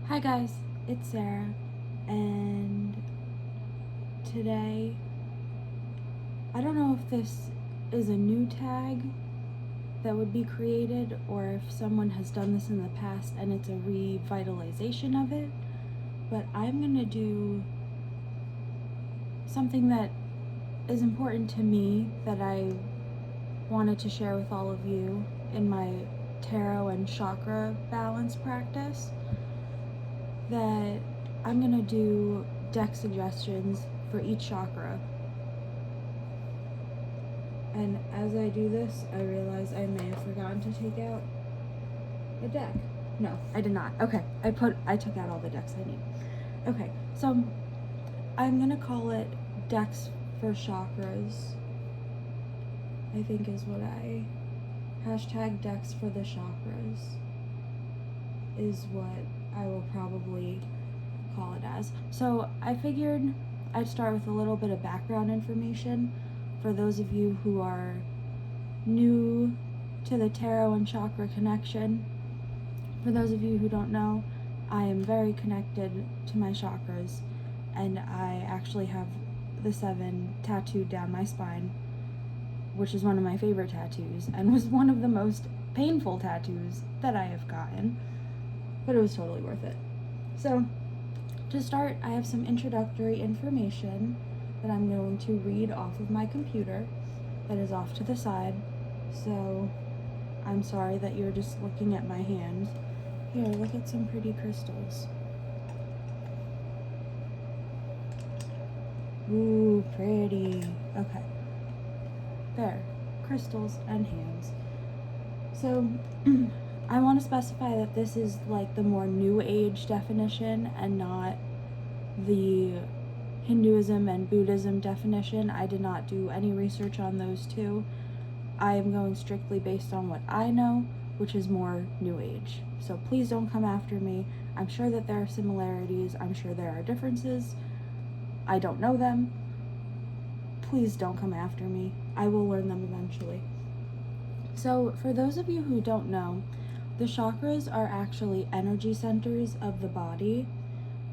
Hi guys, it's Sarah, and today, I don't know if this is a new tag that would be created or if someone has done this in the past and it's a revitalization of it, but I'm gonna do something that is important to me that I wanted to share with all of you in my tarot and chakra balance practice. That I'm gonna do deck suggestions for each chakra. And as I do this, I realize I may have forgotten to take out a deck. No, I did not. Okay, I took out all the decks I need. Okay, so I'm gonna call it decks for chakras, I think is what hashtag decks for the chakras is what I will probably call it as. So I figured I'd start with a little bit of background information for those of you who are new to the tarot and chakra connection. For those of you who don't know, I am very connected to my chakras, and I actually have the 7 tattooed down my spine, which is one of my favorite tattoos and was one of the most painful tattoos that I have gotten. But it was totally worth it. So, to start, I have some introductory information that I'm going to read off of my computer that is off to the side. So, I'm sorry that you're just looking at my hand. Here, look at some pretty crystals. Ooh, pretty. Okay. There. Crystals and hands. So, I want to specify that this is like the more new age definition and not the Hinduism and Buddhism definition. I did not do any research on those two. I am going strictly based on what I know, which is more new age. So please don't come after me. I'm sure that there are similarities. I'm sure there are differences. I don't know them. Please don't come after me. I will learn them eventually. So for those of you who don't know, the chakras are actually energy centers of the body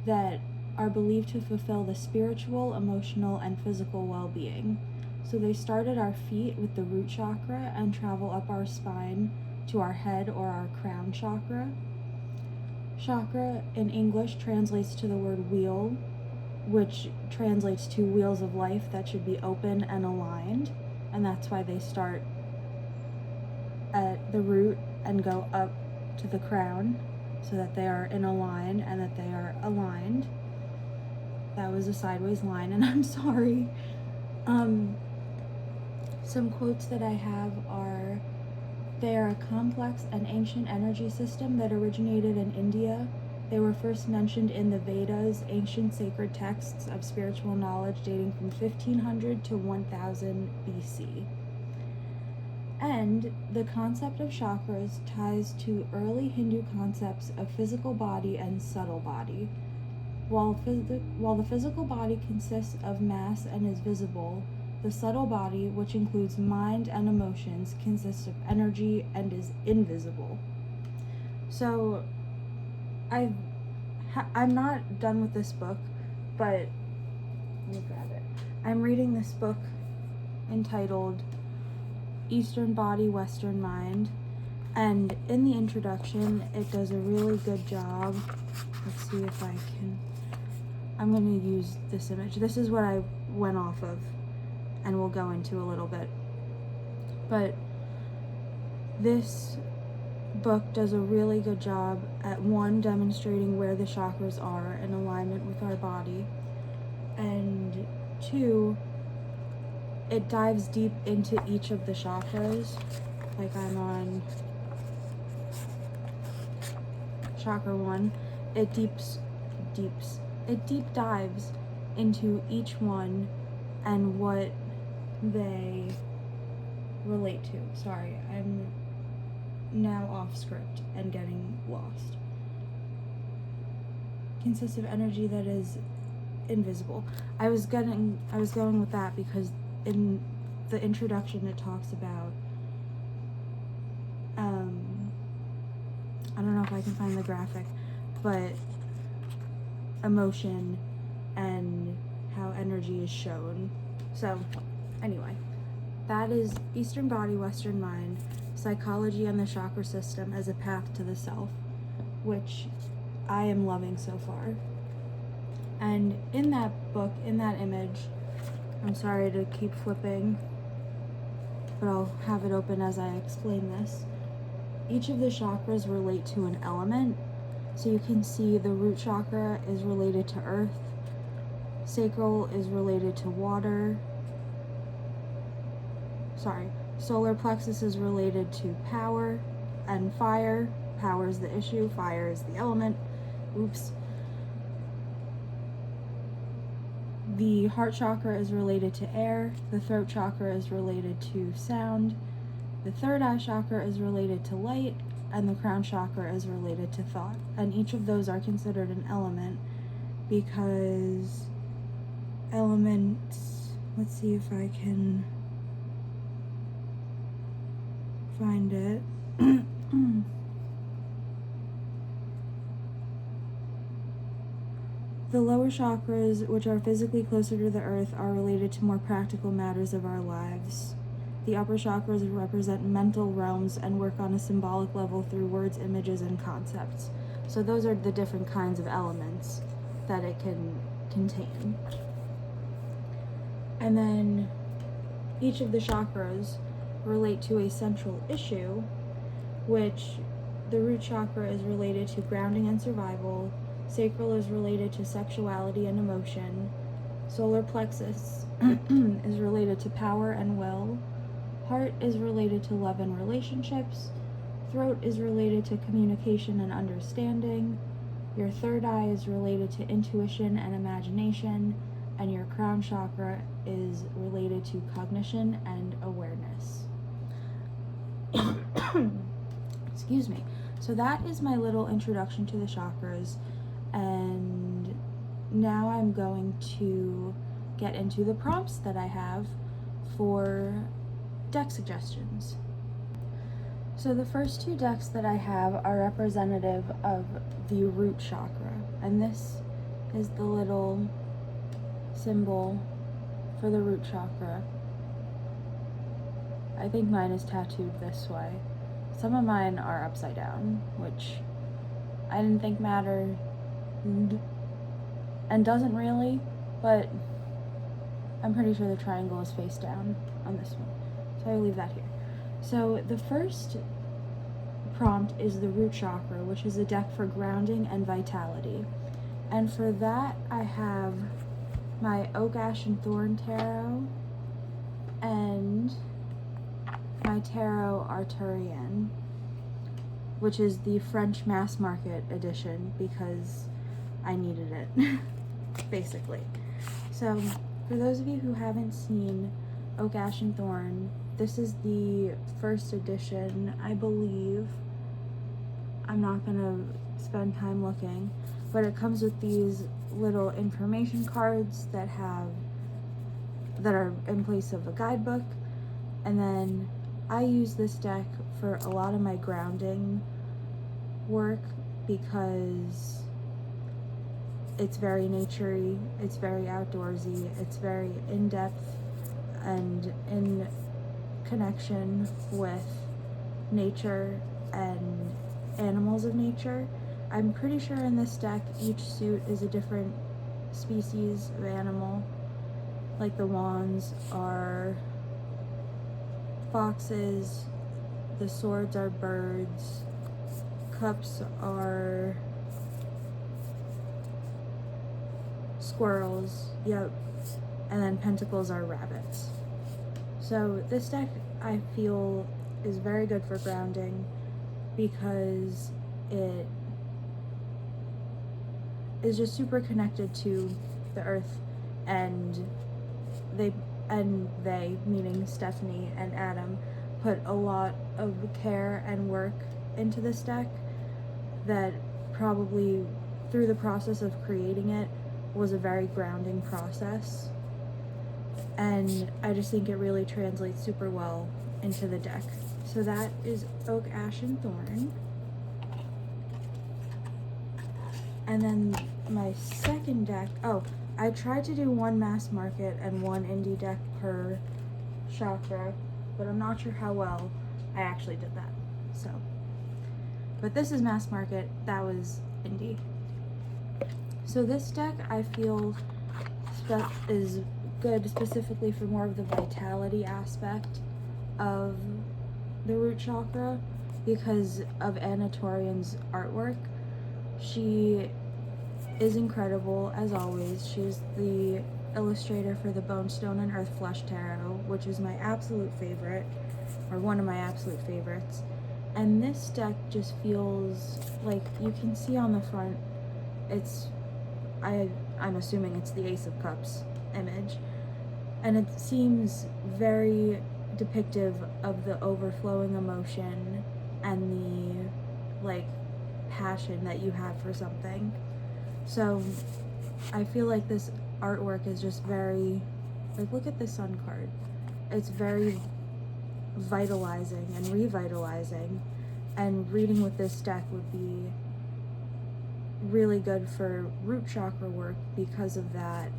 that are believed to fulfill the spiritual, emotional, and physical well-being. So they start at our feet with the root chakra and travel up our spine to our head or our crown chakra. Chakra in English translates to the word wheel, which translates to wheels of life that should be open and aligned, and that's why they start at the root and go up to the crown so that they are in a line and that they are aligned. That was a sideways line, and I'm sorry. Some quotes that I have are, they are a complex and ancient energy system that originated in India. They were first mentioned in the Vedas, ancient sacred texts of spiritual knowledge dating from 1500 to 1000 BC. And the concept of chakras ties to early Hindu concepts of physical body and subtle body. While the physical body consists of mass and is visible, the subtle body, which includes mind and emotions, consists of energy and is invisible. So, I'm not done with this book, but let me grab it. I'm reading this book entitled Eastern Body, Western Mind, and in the introduction it does a really good job. Let's see if I'm going to use this image. This is what I went off of, and we'll go into a little bit. But this book does a really good job at, one, demonstrating where the chakras are in alignment with our body, and 2, it dives deep into each of the chakras. Like I'm on chakra 1. It deep dives into each one and what they relate to. Sorry, I'm now off script and getting lost. Consists of energy that is invisible. I was going with that because in the introduction it talks about I don't know if I can find the graphic, but emotion and how energy is shown. So anyway, that is Eastern Body, Western Mind, Psychology and the Chakra System as a Path to the Self, which I am loving so far. And in that book, in that image, I'm sorry to keep flipping, but I'll have it open as I explain this. Each of the chakras relate to an element. So you can see the root chakra is related to earth, sacral is related to water, solar plexus is related to power and fire. Power is the issue, fire is the element. Oops. The heart chakra is related to air, the throat chakra is related to sound, the third eye chakra is related to light, and the crown chakra is related to thought. And each of those are considered an element because elements, let's see if I can find it. The lower chakras, which are physically closer to the earth, are related to more practical matters of our lives. The upper chakras represent mental realms and work on a symbolic level through words, images, and concepts. So those are the different kinds of elements that it can contain. And then each of the chakras relate to a central issue, which the root chakra is related to grounding and survival, sacral is related to sexuality and emotion, solar plexus is related to power and will, heart is related to love and relationships, throat is related to communication and understanding, your third eye is related to intuition and imagination, and your crown chakra is related to cognition and awareness. Excuse me. So that is my little introduction to the chakras, and now I'm going to get into the prompts that I have for deck suggestions. So the first two decks that I have are representative of the root chakra, and this is the little symbol for the root chakra. I think mine is tattooed this way. Some of mine are upside down, which I didn't think mattered and doesn't really, but I'm pretty sure the triangle is face down on this one, so I leave that here. So the first prompt is the root chakra, which is a deck for grounding and vitality, and for that I have my Oak, Ash, and Thorn Tarot and my Tarot Arturian, which is the French mass market edition because I needed it, basically. So for those of you who haven't seen Oak, Ash, and Thorn, this is the first edition, I believe. I'm not gonna spend time looking, but it comes with these little information cards that are in place of a guidebook, and then I use this deck for a lot of my grounding work because it's very naturey, it's very outdoorsy, it's very in-depth and in connection with nature and animals of nature. I'm pretty sure in this deck each suit is a different species of animal. Like the wands are foxes, the swords are birds, cups are squirrels, yep, and then pentacles are rabbits. So this deck I feel is very good for grounding because it is just super connected to the earth, and they, meaning Stephanie and Adam, put a lot of care and work into this deck that probably through the process of creating it was a very grounding process, and I just think it really translates super well into the deck. So that is Oak, Ash, and Thorn. And then my second deck, I tried to do one mass market and one indie deck per chakra, but I'm not sure how well I actually did that. So, but this is mass market, that was indie. So this deck I feel is good specifically for more of the vitality aspect of the root chakra because of Anna Torian's artwork. She is incredible as always. She's the illustrator for the Bone Stone and Earth Flesh Tarot, which is my absolute favorite, or one of my absolute favorites. And this deck just feels like, you can see on the front, I'm assuming it's the Ace of Cups image, and it seems very depictive of the overflowing emotion and the like passion that you have for something. So I feel like this artwork is just very, like, look at the Sun card. It's very vitalizing and revitalizing, and reading with this deck would be really good for root chakra work because of that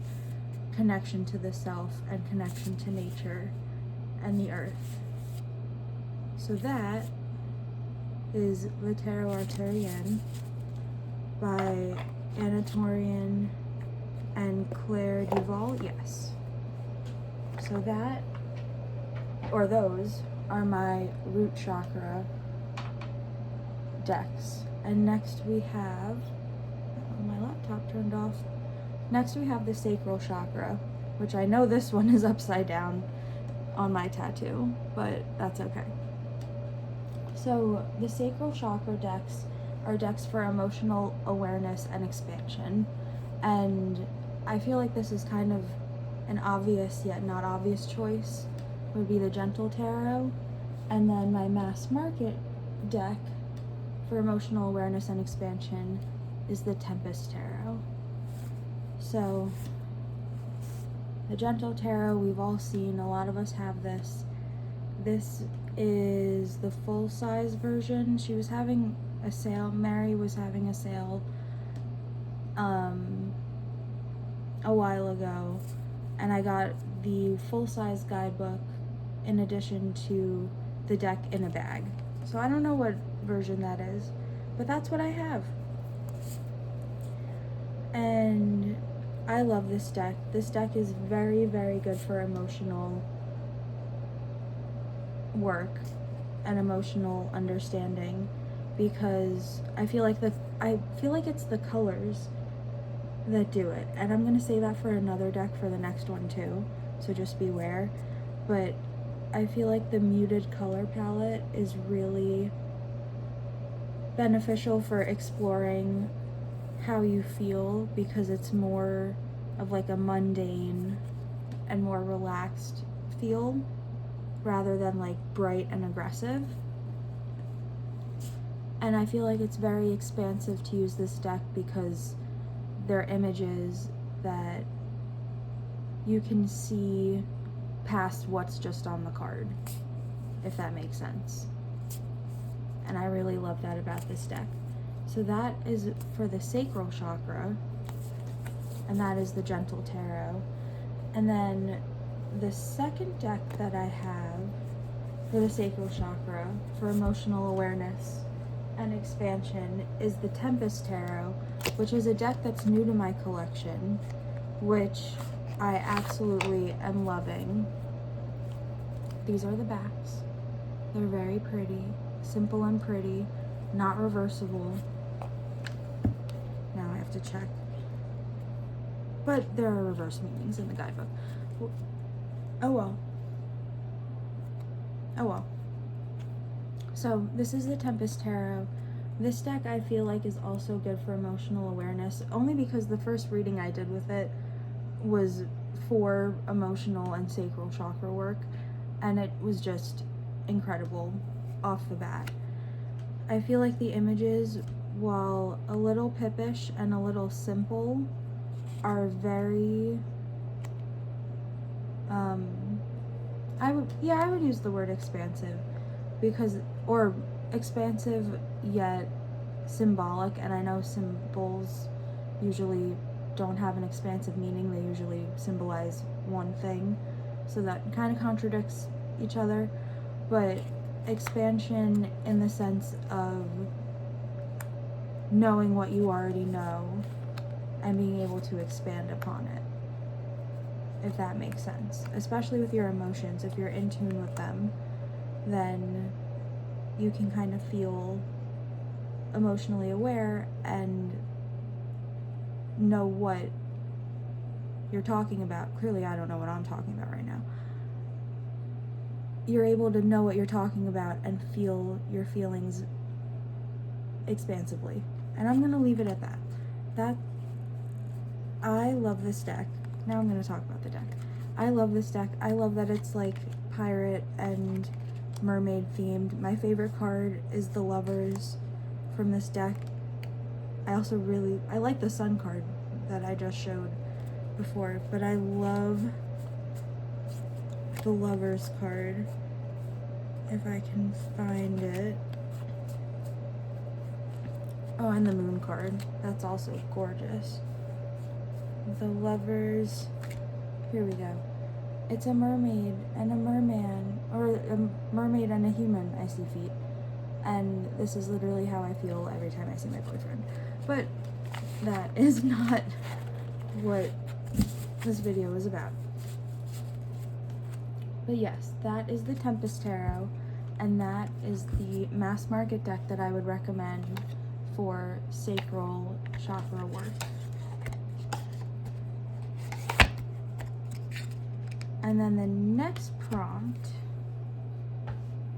connection to the self and connection to nature and the earth. So that is the Tarot Arturian by Anna Torian and Claire Duval. Yes. So that, or those, are my root chakra decks. And next we have, my laptop turned off. Next we have the sacral chakra, which I know this one is upside down on my tattoo, but that's okay. So the sacral chakra decks are decks for emotional awareness and expansion, and I feel like this is kind of an obvious yet not obvious choice, would be the Gentle Tarot. And then my mass market deck for emotional awareness and expansion is the Tempest Tarot. So the Gentle Tarot, we've all seen, a lot of us have this. This is the full-size version. She was having a sale, Mary was having a sale a while ago, and I got the full-size guidebook in addition to the deck in a bag. So I don't know what version that is, but that's what I have. And I love this deck. This deck is very, very good for emotional work and emotional understanding, because I feel like it's the colors that do it. And I'm going to say that for another deck for the next one too, so just beware. But I feel like the muted color palette is really beneficial for exploring how you feel, because it's more of like a mundane and more relaxed feel rather than like bright and aggressive. And I feel like it's very expansive to use this deck because they're images that you can see past what's just on the card, if that makes sense. And I really love that about this deck. So that is for the sacral chakra, and that is the Gentle Tarot. And then the second deck that I have for the sacral chakra for emotional awareness and expansion is the Tempest Tarot, which is a deck that's new to my collection, which I absolutely am loving. These are the backs. They're very pretty, simple and pretty, not reversible. Now I have to check. But there are reverse meanings in the guidebook. Oh well. Oh well. So this is the Tempest Tarot. This deck I feel like is also good for emotional awareness, only because the first reading I did with it was for emotional and sacral chakra work, and it was just incredible off the bat. I feel like the images, while a little pippish and a little simple, are very I would use the word expansive, because, or expansive yet symbolic, and I know symbols usually don't have an expansive meaning. They usually symbolize one thing. So that kind of contradicts each other. But expansion in the sense of knowing what you already know and being able to expand upon it, if that makes sense. Especially with your emotions, if you're in tune with them, then you can kind of feel emotionally aware and know what you're talking about. Clearly, I don't know what I'm talking about right now. You're able to know what you're talking about and feel your feelings expansively. And I'm going to leave it at that. I love this deck. Now I'm going to talk about the deck. I love this deck. I love that it's like pirate and mermaid themed. My favorite card is the Lovers from this deck. I like the Sun card that I just showed before, but I love the Lovers card, if I can find it. Oh, and the Moon card. That's also gorgeous. The Lovers. Here we go. It's a mermaid and a merman, or a mermaid and a human, I see feet. And this is literally how I feel every time I see my boyfriend. But that is not what this video is about. But yes, that is the Tempest Tarot, and that is the mass market deck that I would recommend for sacral chakra work. And then the next prompt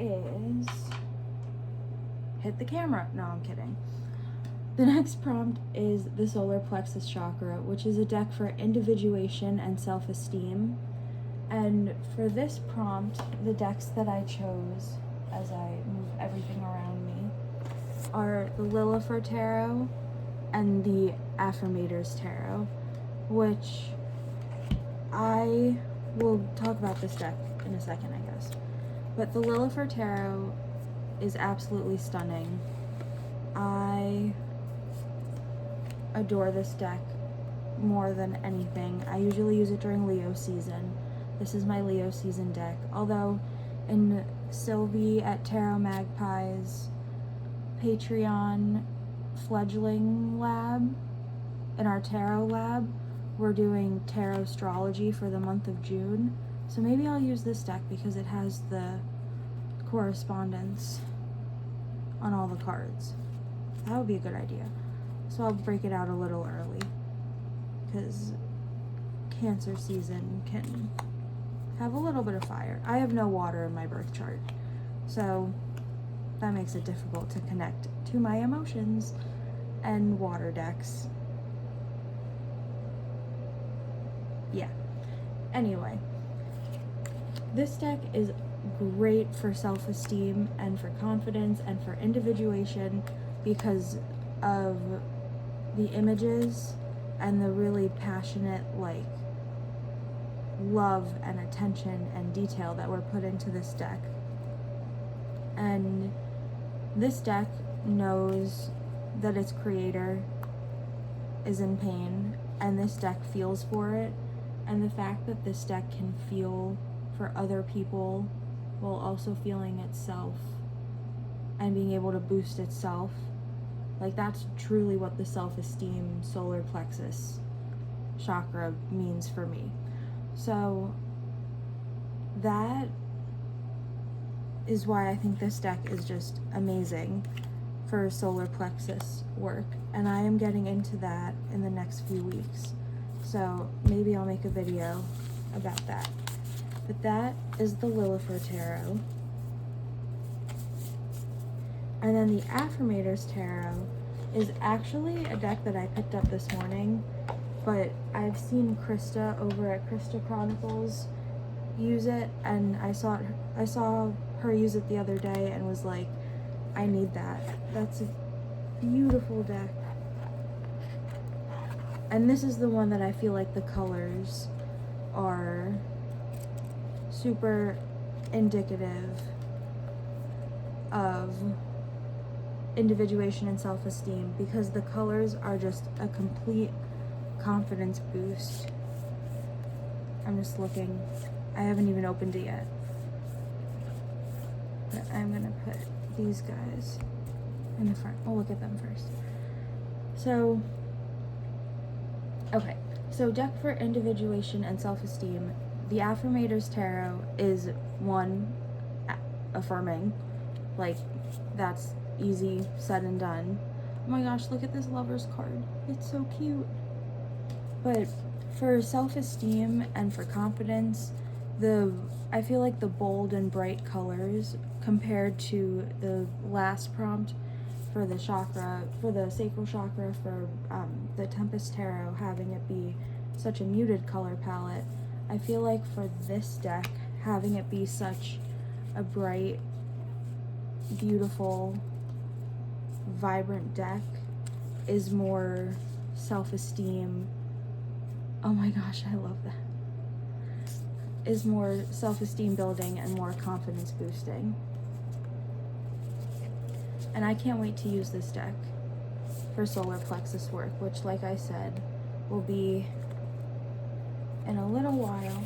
is hit the camera. No, I'm kidding. The next prompt is the solar plexus chakra, which is a deck for individuation and self-esteem. And for this prompt, the decks that I chose as I move everything around me are the Lillifer Tarot and the Affirmators Tarot, which I will talk about this deck in a second, I guess. But the Lillifer Tarot is absolutely stunning. I adore this deck more than anything. I usually use it during Leo season. This is my Leo season deck. Although in Sylvie at Tarot Magpie's Patreon fledgling lab, in our tarot lab, we're doing tarot astrology for the month of June. So maybe I'll use this deck because it has the correspondence on all the cards. That would be a good idea. So I'll break it out a little early because Cancer season can have a little bit of fire. I have no water in my birth chart, so that makes it difficult to connect to my emotions and water decks. Yeah. Anyway, this deck is great for self-esteem and for confidence and for individuation because of the images and the really passionate, like, love and attention and detail that were put into this deck. And this deck knows that its creator is in pain, and this deck feels for it. And the fact that this deck can feel for other people while also feeling itself and being able to boost itself, like, that's truly what the self-esteem solar plexus chakra means for me. So that is why I think this deck is just amazing for solar plexus work, and I am getting into that in the next few weeks. So maybe I'll make a video about that. But that is the Lillifer Tarot. And then the Affirmators Tarot is actually a deck that I picked up this morning, but I've seen Krista over at Krista Chronicles use it, and I saw her use it the other day and was like, I need that. That's a beautiful deck. And this is the one that I feel like the colors are super indicative of individuation and self-esteem, because the colors are just a complete confidence boost. I'm just looking. I haven't even opened it yet. But I'm gonna put these guys in the front. We'll look at them first. So, okay. So deck for individuation and self-esteem. The Affirmator's Tarot is one, affirming. Like, that's easy said and done. Oh my gosh, look at this Lover's card. It's so cute. But for self-esteem and for confidence, I feel like the bold and bright colors compared to the last prompt for the chakra, for the sacral chakra, for the Tempest Tarot, having it be such a muted color palette, I feel like for this deck, having it be such a bright, beautiful, vibrant deck is more self-esteem. Oh my gosh, I love that. Is more self-esteem building and more confidence boosting. And I can't wait to use this deck for solar plexus work, which, like I said, will be in a little while.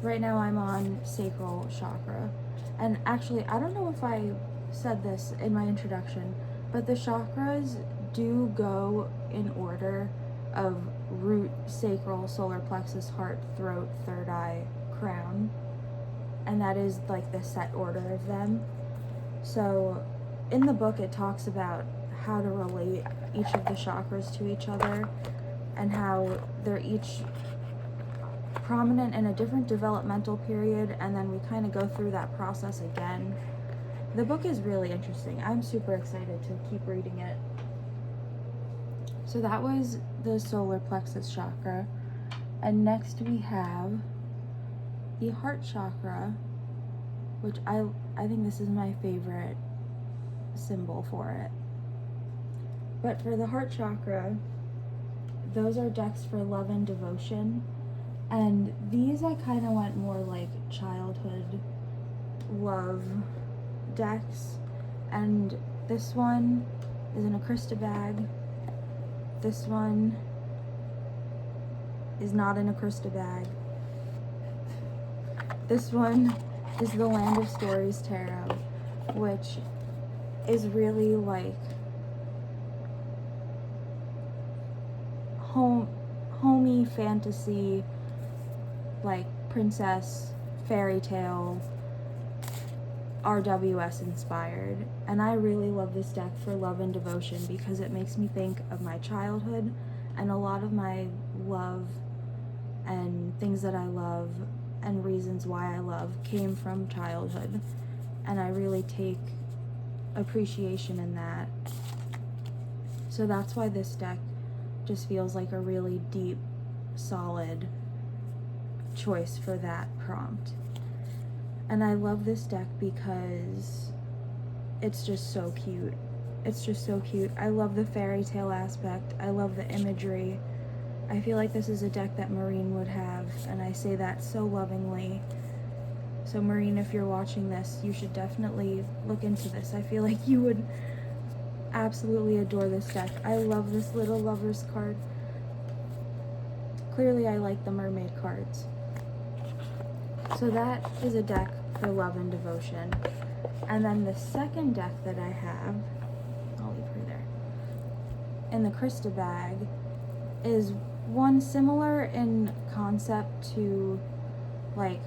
Right now I'm on sacral chakra. And actually, I don't know if I said this in my introduction, but the chakras do go in order of root, sacral, solar plexus, heart, throat, third eye, crown. And that is like the set order of them. So in the book it talks about how to relate each of the chakras to each other and how they're each prominent in a different developmental period, and then we kind of go through that process again. The book is really interesting. I'm super excited to keep reading it. So that was the solar plexus chakra. And next we have the heart chakra, which I think this is my favorite symbol for it. But for the heart chakra, those are decks for love and devotion. And these I kind of went more like childhood love decks. And this one is in a crystal bag. This one is not in a crystal bag. This one is the Land of Stories Tarot, which is really like homey fantasy, like princess, fairy tale, RWS inspired. And I really love this deck for love and devotion because it makes me think of my childhood, and a lot of my love and things that I love and reasons why I love came from childhood, and I really take appreciation in that. So that's why this deck just feels like a really deep, solid choice for that prompt. And I love this deck because it's just so cute. It's just so cute. I love the fairy tale aspect. I love the imagery. I feel like this is a deck that Maureen would have, and I say that so lovingly. So Maureen, if you're watching this, you should definitely look into this. I feel like you would absolutely adore this deck. I love this little Lover's card. Clearly I like the mermaid cards. So that is a deck for love and devotion. And then the second deck that I have, I'll leave her there, in the crystal bag, is one similar in concept to like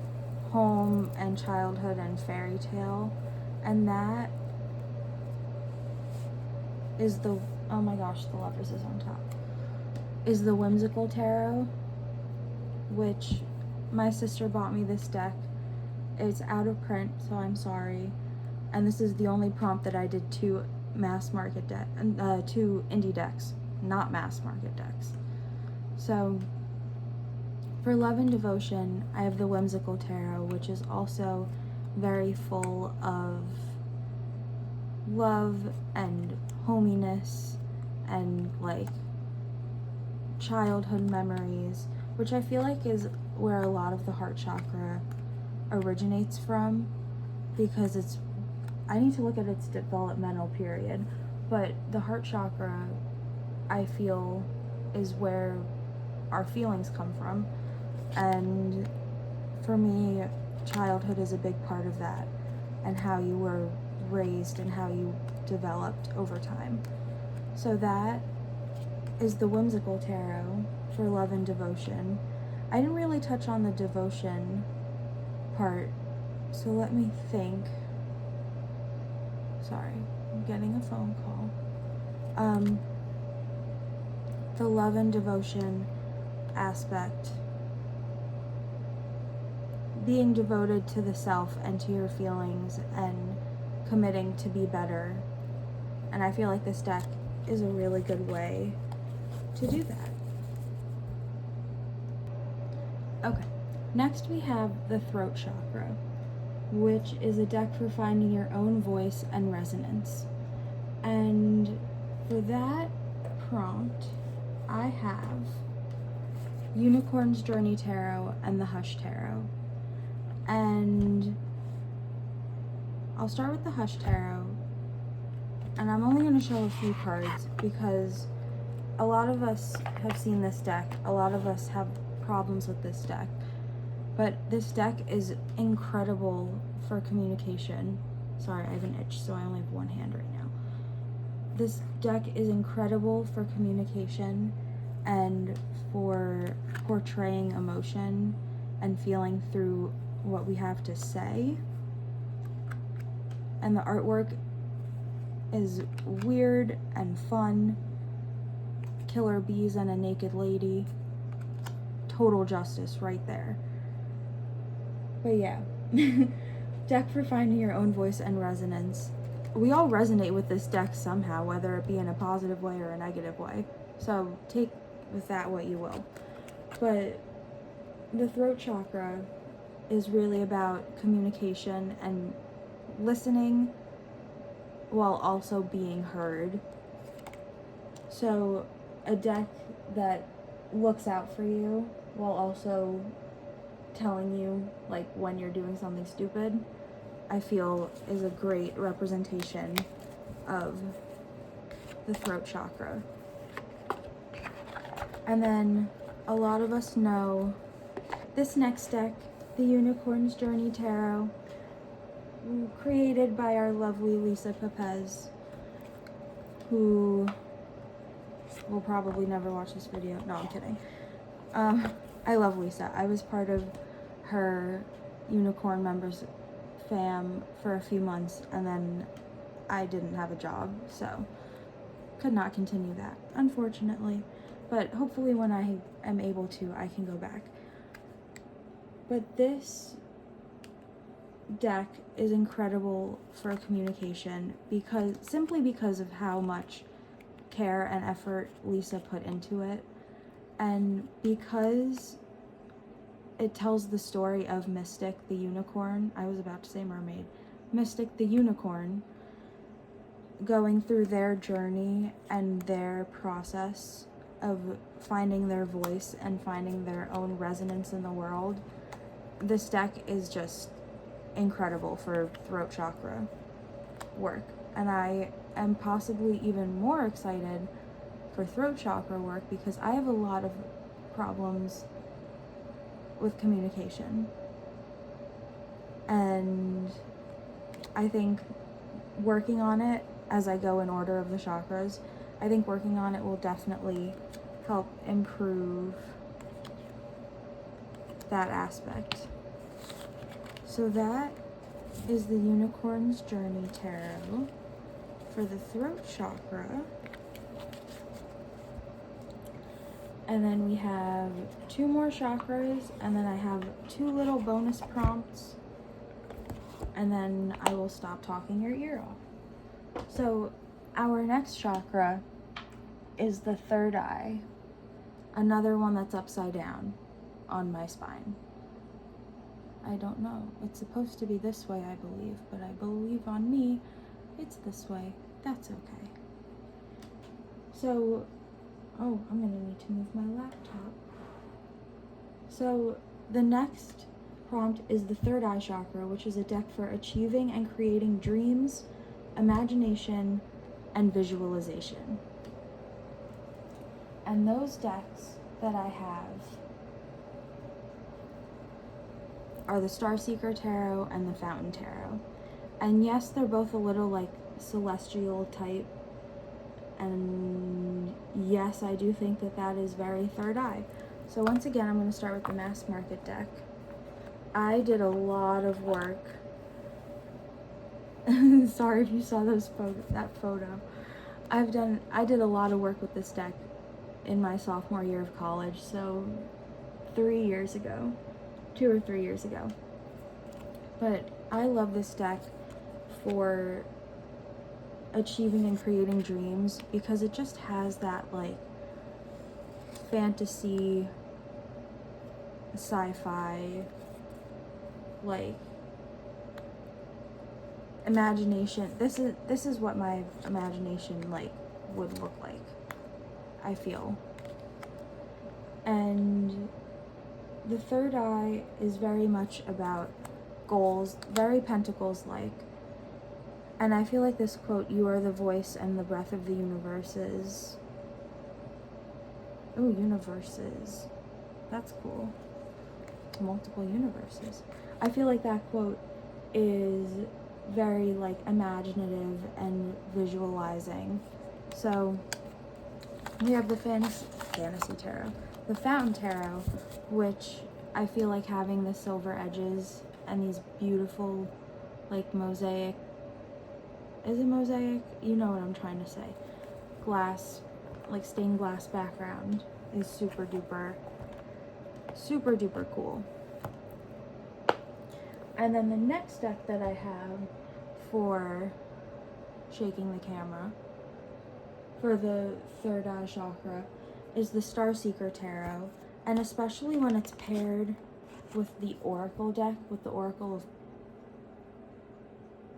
home and childhood and fairy tale, and that is the, oh my gosh, the Lovers is on top, is the Whimsical Tarot, which my sister bought me this deck. It's out of print, so I'm sorry. And this is the only prompt that I did two mass market decks, two indie decks, not mass market decks. So for love and devotion, I have the Whimsical Tarot, which is also very full of love and hominess and like childhood memories, which I feel like is where a lot of the heart chakra originates from, because it's I need to look at its developmental period, but the heart chakra, I feel, is where our feelings come from. And for me, childhood is a big part of that, and how you were raised and how you developed over time. So that is the whimsical tarot for love and devotion. I didn't really touch on the devotion part, so let me think. Sorry, I'm getting a phone call. The love and devotion aspect, being devoted to the self and to your feelings and committing to be better. And I feel like this deck is a really good way to do that. Okay, next we have the throat chakra, which is a deck for finding your own voice and resonance. And for that prompt, I have Unicorn's Journey Tarot and the Hush Tarot. And I'll start with the Hush Tarot, and I'm only going to show a few cards because a lot of us have seen this deck. A lot of us have problems with this deck. But this deck is incredible for communication. Sorry, I have an itch, so I only have one hand right now. This deck is incredible for communication and for portraying emotion and feeling through what we have to say. And the artwork is weird and fun. Killer bees and a naked lady. Total justice right there. But yeah, deck for finding your own voice and resonance. We all resonate with this deck somehow, whether it be in a positive way or a negative way. So take with that what you will. But the throat chakra is really about communication and listening while also being heard. So a deck that looks out for you while also telling you like when you're doing something stupid, I feel is a great representation of the throat chakra. And then a lot of us know this next deck, the Unicorn's Journey Tarot, created by our lovely Lisa Pepez, who will probably never watch this video. No, I'm kidding. I love Lisa. I was part of her Unicorn members fam for a few months, and then I didn't have a job, so could not continue that, unfortunately. But hopefully when I am able to, I can go back. But this deck is incredible for communication simply because of how much care and effort Lisa put into it, and because it tells the story of Mystic the unicorn. I was about to say mermaid. Mystic the unicorn going through their journey and their process of finding their voice and finding their own resonance in the world. This deck is just incredible for throat chakra work, and I am possibly even more excited for throat chakra work because I have a lot of problems with communication, and I think working on it as I go in order of the chakras, I think working on it will definitely help improve that aspect. So that is the Unicorn's Journey Tarot for the throat chakra. And then we have 2 more chakras, and then I have 2 little bonus prompts, and then I will stop talking your ear off. So our next chakra is the third eye, another one that's upside down on my spine. I don't know. It's supposed to be this way, I believe, but I believe on me, it's this way. That's okay. So, oh, I'm gonna need to move my laptop. So the next prompt is the third eye chakra, which is a deck for achieving and creating dreams, imagination, and visualization. And those decks that I have are the Starseeker Tarot and the Fountain Tarot. And yes, they're both a little like celestial type. And yes, I do think that that is very third eye. So once again, I'm going to start with the Mass Market deck. I did a lot of work. Sorry if you saw that photo. I did a lot of work with this deck in my sophomore year of college, so 3 years ago, 2 or 3 years ago. But I love this deck for achieving and creating dreams because it just has that like fantasy, sci-fi, like imagination. This is what my imagination like would look like, I feel. And the third eye is very much about goals, very Pentacles like. And I feel like this quote, "You are the voice and the breath of the universes." Oh, universes. That's cool. Multiple universes. I feel like that quote is very like imaginative and visualizing. So we have the fantasy tarot, the Fountain Tarot, which I feel like having the silver edges and these beautiful like mosaic. Is it mosaic? You know what I'm trying to say. Glass, like stained glass background is super duper cool. And then the next deck that I have for shaking the camera for the third eye chakra is the Starseeker Tarot. And especially when it's paired with the Oracle deck, with the Oracle of...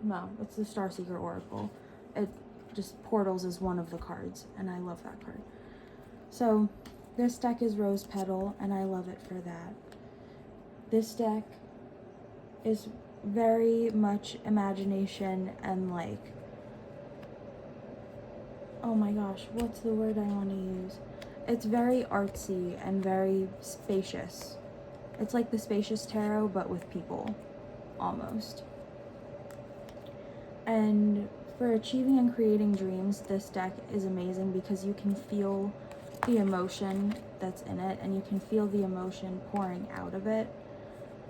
No, it's the Starseeker Oracle. It just portals is one of the cards, and I love that card. So this deck is Rose Petal, and I love it for that. This deck is very much imagination and like, oh my gosh, what's the word I want to use? It's very artsy and very spacious. It's like the Spacious Tarot, but with people, almost. And for achieving and creating dreams, this deck is amazing because you can feel the emotion that's in it, and you can feel the emotion pouring out of it.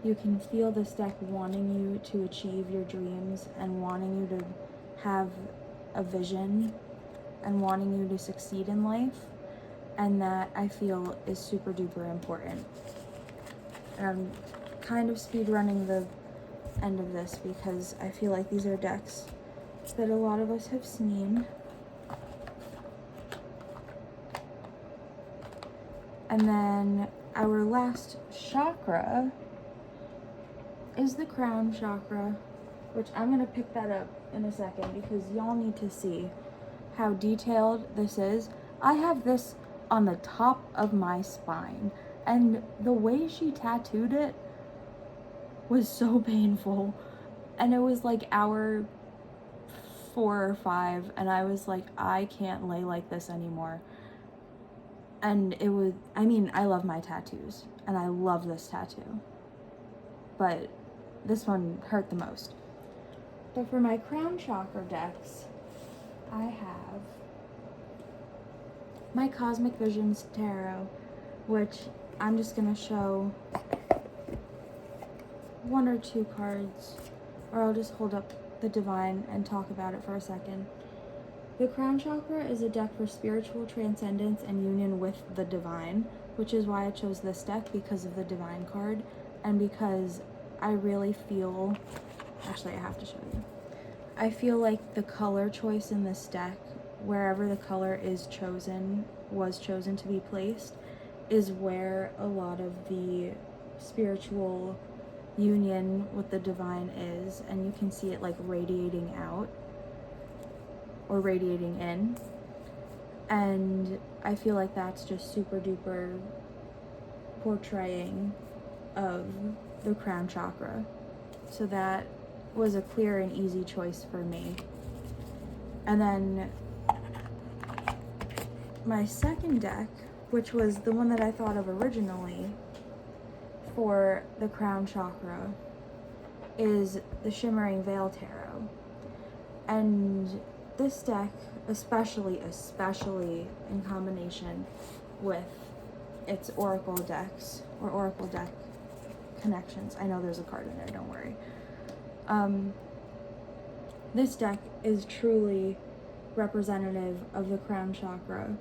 You can feel this deck wanting you to achieve your dreams and wanting you to have a vision and wanting you to succeed in life. And that, I feel, is super duper important. And I'm kind of speed running the end of this because I feel like these are decks that a lot of us have seen. And then our last chakra is the crown chakra, which I'm going to pick that up in a second because y'all need to see how detailed this is. I have this on the top of my spine, and the way she tattooed it was so painful. And it was like hour 4 or 5, and I was like, I can't lay like this anymore. And it was, I mean, I love my tattoos, and I love this tattoo, but this one hurt the most. But for my crown chakra decks, I have my Cosmic Visions Tarot, which I'm just going to show 1 or 2 cards, or I'll just hold up the Divine and talk about it for a second. The Crown Chakra is a deck for spiritual transcendence and union with the Divine, which is why I chose this deck, because of the Divine card, and because I really feel, actually I have to show you, I feel like the color choice in this deck, wherever the color was chosen to be placed, is where a lot of the spiritual union with the Divine is, and you can see it like radiating out or radiating in, and I feel like that's just super duper portraying of the crown chakra. So that was a clear and easy choice for me. And then my second deck, which was the one that I thought of originally for the crown chakra, is the Shimmering Veil Tarot. And this deck, especially in combination with its oracle decks or oracle deck connections. I know there's a card in there, don't worry. This deck is truly representative of the crown chakra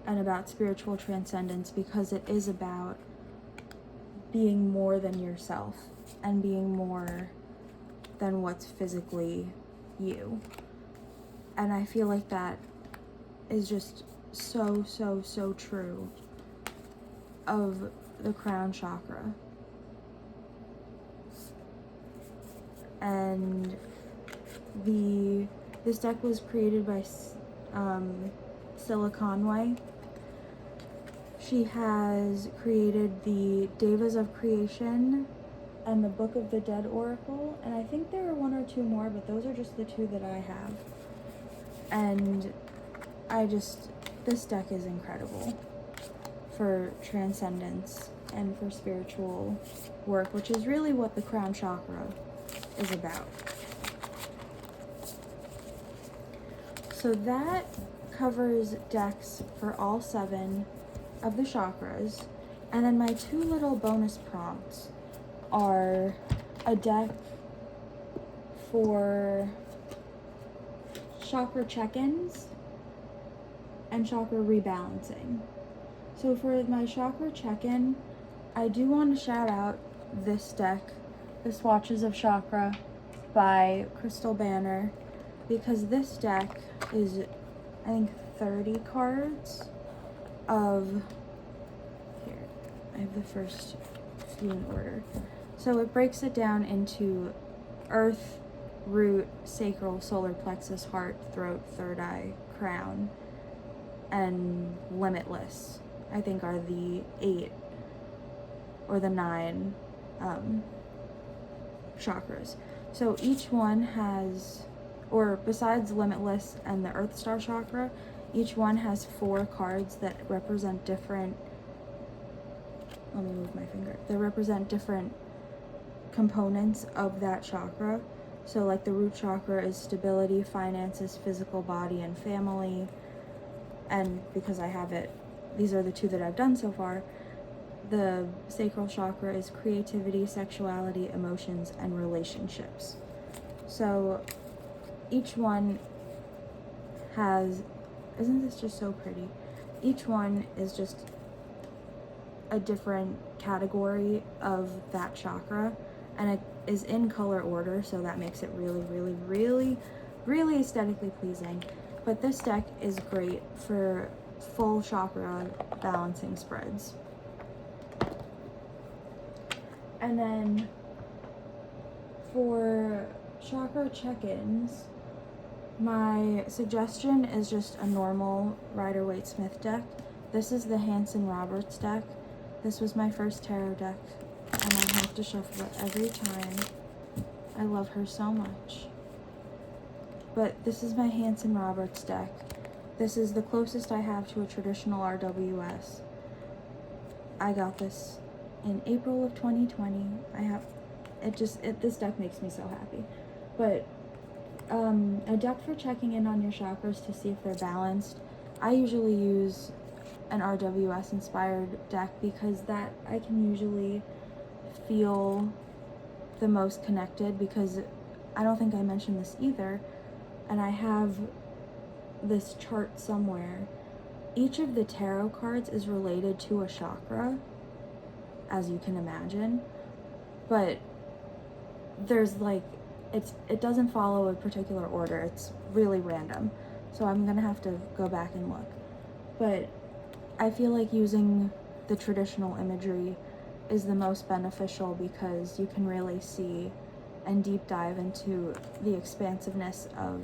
and about spiritual transcendence, because it is about being more than yourself and being more than what's physically you. And I feel like that is just so true of the crown chakra. And this deck was created by Scylla Conway. She has created the Devas of Creation and the Book of the Dead Oracle, and I think there are one or two more, but those are just the two that I have. And this deck is incredible for transcendence and for spiritual work, which is really what the crown chakra is about. So that covers decks for all 7 of the chakras. And then my 2 little bonus prompts are a deck for Chakra Check-ins and Chakra Rebalancing. So for my Chakra Check-in, I do want to shout out this deck, The Swatches of Chakra by Crystal Banner, because this deck is, I think, 30 cards of, here, I have the first few in order. So it breaks it down into earth, root, sacral, solar plexus, heart, throat, third eye, crown, and limitless, I think, are the 8 or the 9 chakras. So each one has, or besides limitless and the earth star chakra, each one has 4 cards that represent different, let me move my finger, they represent different components of that chakra. So like the root chakra is stability, finances, physical body, and family. And because I have it, these are the 2 that I've done so far. The sacral chakra is creativity, sexuality, emotions, and relationships. So each one has, isn't this just so pretty? Each one is just a different category of that chakra, and it is in color order, so that makes it really aesthetically pleasing. But this deck is great for full chakra balancing spreads. And then for Chakra Check-ins, my suggestion is just a normal Rider-Waite-Smith deck. This is the Hanson-Roberts deck. This was my first tarot deck, and I have to shuffle it every time. I love her so much. But this is my Hanson-Roberts deck. This is the closest I have to a traditional RWS. I got this in April of 2020. This deck makes me so happy. But a deck for checking in on your chakras to see if they're balanced. I usually use an RWS inspired deck because that I can usually feel the most connected, because I don't think I mentioned this either, and I have this chart somewhere. Each of the tarot cards is related to a chakra, as you can imagine, but there's like, it doesn't follow a particular order. It's really random, so I'm gonna have to go back and look. But I feel like using the traditional imagery is the most beneficial, because you can really see and deep dive into the expansiveness of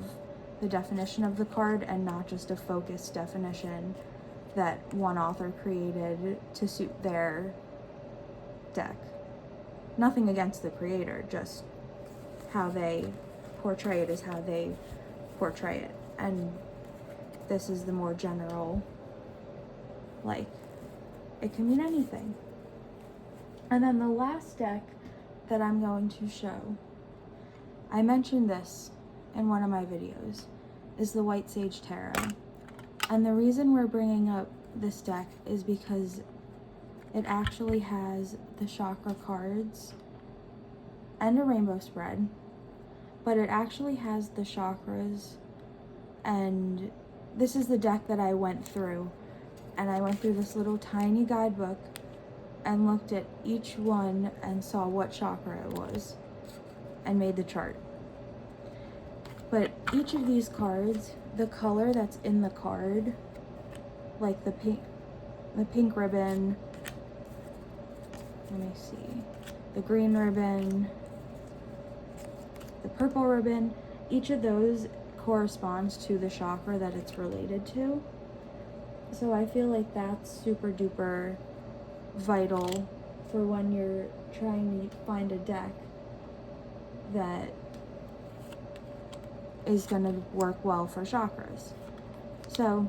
the definition of the card, and not just a focused definition that one author created to suit their deck. Nothing against the creator, just how they portray it is how they portray it. And this is the more general, like, it can mean anything. And then the last deck that I'm going to show, I mentioned this in one of my videos, is the White Sage Tarot. And the reason we're bringing up this deck is because it actually has the chakra cards and a rainbow spread, but it actually has the chakras. And this is the deck that I went through, and I went through this little tiny guidebook and looked at each one and saw what chakra it was and made the chart. But each of these cards, the color that's in the card, like the pink ribbon, let me see, the green ribbon, the purple ribbon, each of those corresponds to the chakra that it's related to. So I feel like that's super duper vital for when you're trying to find a deck that is going to work well for chakras. So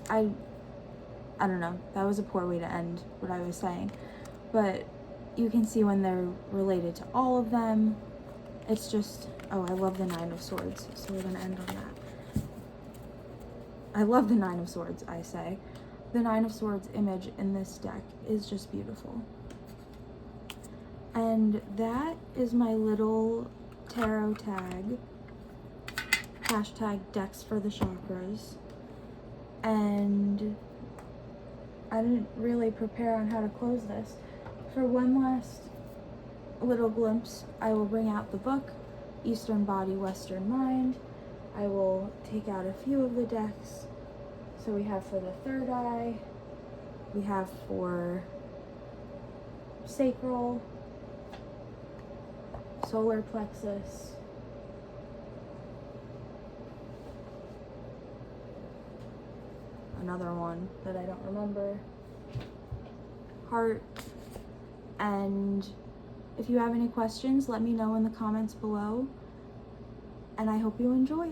I don't know, that was a poor way to end what I was saying, but you can see when they're related to all of them. It's just, oh, I love the Nine of Swords, so we're going to end on that. I love the Nine of Swords, I say. The Nine of Swords image in this deck is just beautiful. And that is my little tarot tag, hashtag decks for the chakras. And I didn't really prepare on how to close this. For one last little glimpse, I will bring out the book, Eastern Body, Western Mind. I will take out a few of the decks. So we have for the third eye, we have for sacral, solar plexus, another one that I don't remember, heart. And if you have any questions, let me know in the comments below, and I hope you enjoy.